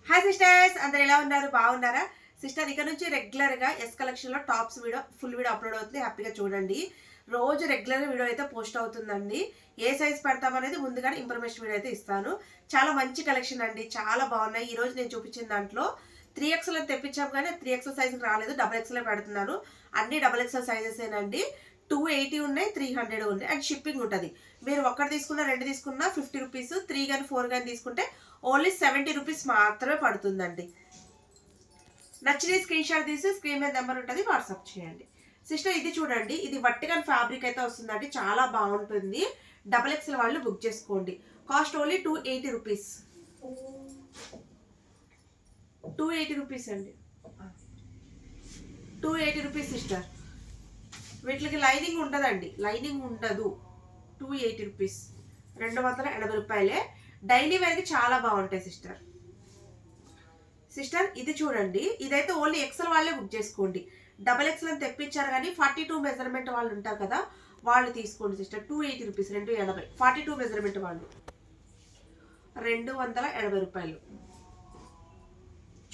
Hi sisters, అందరు ఎలా ఉన్నారు? బాగున్నారా సిస్టర్? ఇక నుంచి రెగ్యులర్గా ఎస్ కలెక్షన్లో tops video full video upload అవుతుంది. హ్యాపీగా చూడండి. రోజు రెగ్యులర్ వీడియో అయితే పోస్ట్ అవుతుందండి. ఏ సైజ్ పెడతామనేది ముందుగానే ఇన్ఫర్మేషన్ వీడియో అయితే ఇస్తాను. చాలా మంచి కలెక్షన్ అండి, చాలా బాగున్నాయి. ఈ రోజు నేను చూపించిన దాంట్లో 3XL అని తెప్పించాం, కానీ 3XL సైజుకి రాలేదు. XXL పెడుతున్నాను. అన్ని XXL సైజెసేనండి. 280 ఉన్నాయి, 300 ఉన్నాయి, అండ్ షిప్పింగ్ ఉంటుంది. మీరు ఒక్కటి తీసుకున్నా, రెండు తీసుకున్నా 50 రూపీస్. 3 కానీ 4 కానీ తీసుకుంటే ఓన్లీ 70 రూపీస్ మాత్రమే పడుతుందండి. నచ్చిన స్క్రీన్ షాట్ తీసి స్క్రీన్ మీద నెంబర్ ఉంటుంది, వాట్సాప్ చేయండి. సిస్టర్ ఇది చూడండి, ఇది వర్టికల్ ఫ్యాబ్రిక్ అయితే వస్తుందండి, చాలా బాగుంటుంది. XXL వాళ్ళు బుక్ చేసుకోండి. Cost only 280 rupees. 280 రూపీస్ అండి, 280 రూపీస్ సిస్టర్. వీటికి లైనింగ్ ఉండదండి, లైనింగ్ ఉండదు. 280 రూపీస్, 280 రూపాయలే. డైలీ వేర్కి చాలా బాగుంటాయి సిస్టర్. ఇది చూడండి, ఇదైతే ఓన్లీ ఎక్సెల్ వాళ్ళే బుక్ చేసుకోండి. XXL అని తెప్పించారు, కానీ 42 మెజర్మెంట్ వాళ్ళు ఉంటారు కదా, వాళ్ళు తీసుకోండి సిస్టర్. 280 రూపీస్, 280. 42 మెజర్మెంట్ వాళ్ళు 280 రూపాయలు.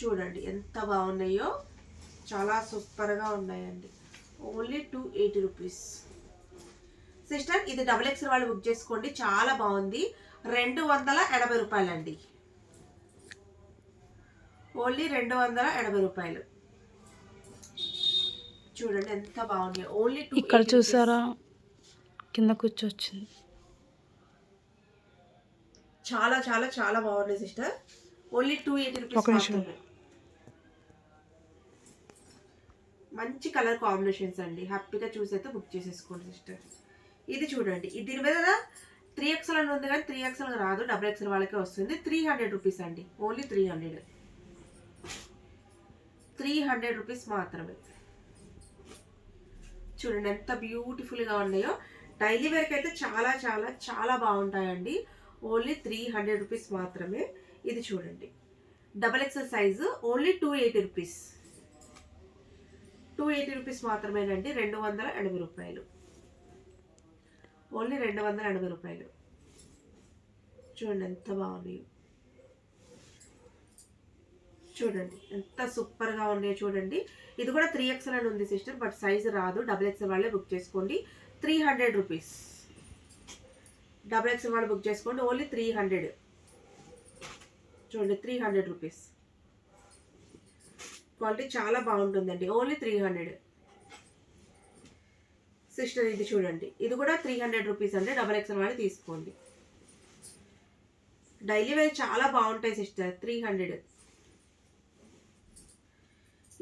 చూడండి ఎంత బాగున్నాయో, చాలా సూపర్గా ఉన్నాయండి. Only 280 rupees sister. ఇది XXL వాళ్ళు బుక్ చేసుకోండి, చాలా బాగుంది. 280 రూపాయలండి, ఓన్లీ 280 రూపాయలు. చూడండి ఎంత బాగుంది. ఓన్లీ ఇక్కడ చూసారా, కింద కూర్చొచ్చింది. చాలా చాలా చాలా బాగుంది సిస్టర్. Only 280 rupees. మంచి కలర్ కాంబినేషన్స్ అండి, హ్యాపీగా చూసి అయితే బుక్ చేసేసుకోండి సిస్టర్. ఇది చూడండి, దీని మీద 3XL అని ఉంది, కానీ 3XL రాదు, XXL వాళ్ళకే వస్తుంది. 300 రూపీస్ అండి, ఓన్లీ 300 రూపీస్ మాత్రమే. చూడండి ఎంత బ్యూటిఫుల్గా ఉన్నాయో. డైలీ వేర్కి అయితే చాలా చాలా చాలా బాగుంటాయండి. ఓన్లీ 300 రూపీస్ మాత్రమే. ఇది చూడండి, XXL size, only 280 rupees. 280 rupees మాత్రమేనండి. 280 రూపాయలు, ఓన్లీ 280 రూపాయలు. చూడండి ఎంత బాగున్నాయో, చూడండి ఎంత సూపర్గా ఉన్నాయో చూడండి. ఇది కూడా 3XL అని ఉంది సిస్టర్, బట్ సైజు రాదు. XXL వాళ్ళే బుక్ చేసుకోండి. 300 రూపీస్. XXL వాళ్ళు బుక్ చేసుకోండి, ఓన్లీ 300. చూడండి 300 రూపీస్. క్వాలిటీ చాలా బాగుంటుందండి, ఓన్లీ 300 సిస్టర్. ఇది చూడండి, ఇది కూడా 300 రూపీస్ అండి. XXL వాళ్ళు తీసుకోండి. డైలీ వేర్ చాలా బాగుంటాయి సిస్టర్. 300.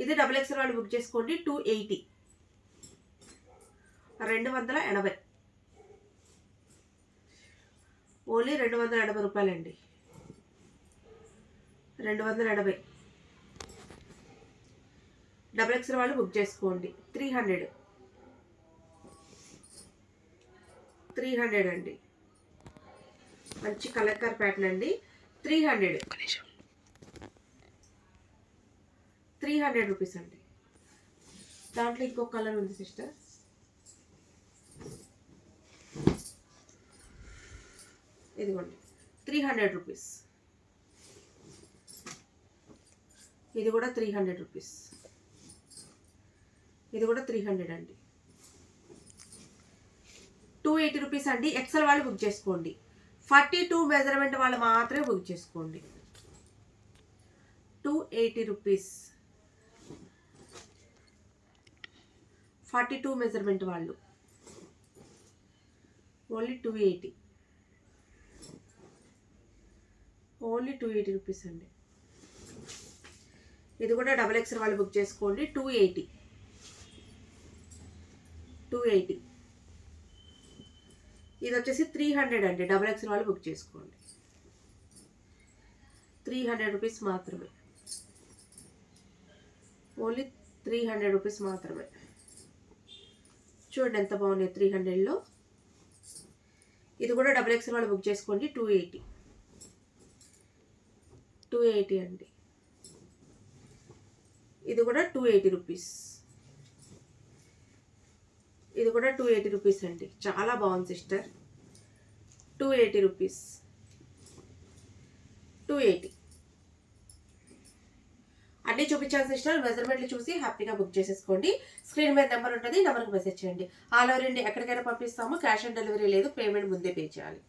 ఇది XXL వాళ్ళు బుక్ చేసుకోండి. 280, 280, ఓన్లీ 280 రూపాయలండి. 280. XXL వాళ్ళు బుక్ చేసుకోండి. 300 అండి, మంచి కలర్ ప్యాటర్న్ అండి. 300 రూపీస్ అండి. దాంట్లో ఇంకొక కలర్ ఉంది సిస్టర్. ఇదిగోండి 300 రూపీస్. ఇది కూడా 300 రూపీస్. ఇది కూడా 300 అండి. 280 రూపీస్ అండి. XL వాళ్ళు బుక్ చేసుకోండి. 42 మెజర్మెంట్ వాళ్ళు మాత్రమే బుక్ చేసుకోండి. 280 రూపీస్. 42 మెజర్మెంట్ వాళ్ళు, ఓన్లీ 280. ఓన్లీ 280 రూపీస్ అండి. ఇది కూడా XXL వాళ్ళు బుక్ చేసుకోండి. 280. ఇది వచ్చేసి 300 అండి. XXL వాళ్ళు బుక్ చేసుకోండి. 300 రూపీస్ మాత్రమే, ఓన్లీ 300 రూపీస్ మాత్రమే. చూడండి ఎంత బాగున్నాయి 300లో. ఇది కూడా XXL వాళ్ళు బుక్ చేసుకోండి. 280 అండి. ఇది కూడా 280 రూపీస్. ఇది కూడా 280 రూపీస్ అండి, చాలా బాగుంది సిస్టర్. 280 రూపీస్. 280. చూపించాను సిస్టర్, మెజర్మెంట్లు చూసి హ్యాపీగా బుక్ చేసేసుకోండి. స్క్రీన్ మీద నెంబర్ ఉంటుంది, నెంబర్కి మెసేజ్ చేయండి. ఆల్ ఓవర్ ఇండియా ఎక్కడికైనా పంపిస్తాము. క్యాష్ ఆన్ డెలివరీ లేదు, పేమెంట్ ముందే పే చేయాలి.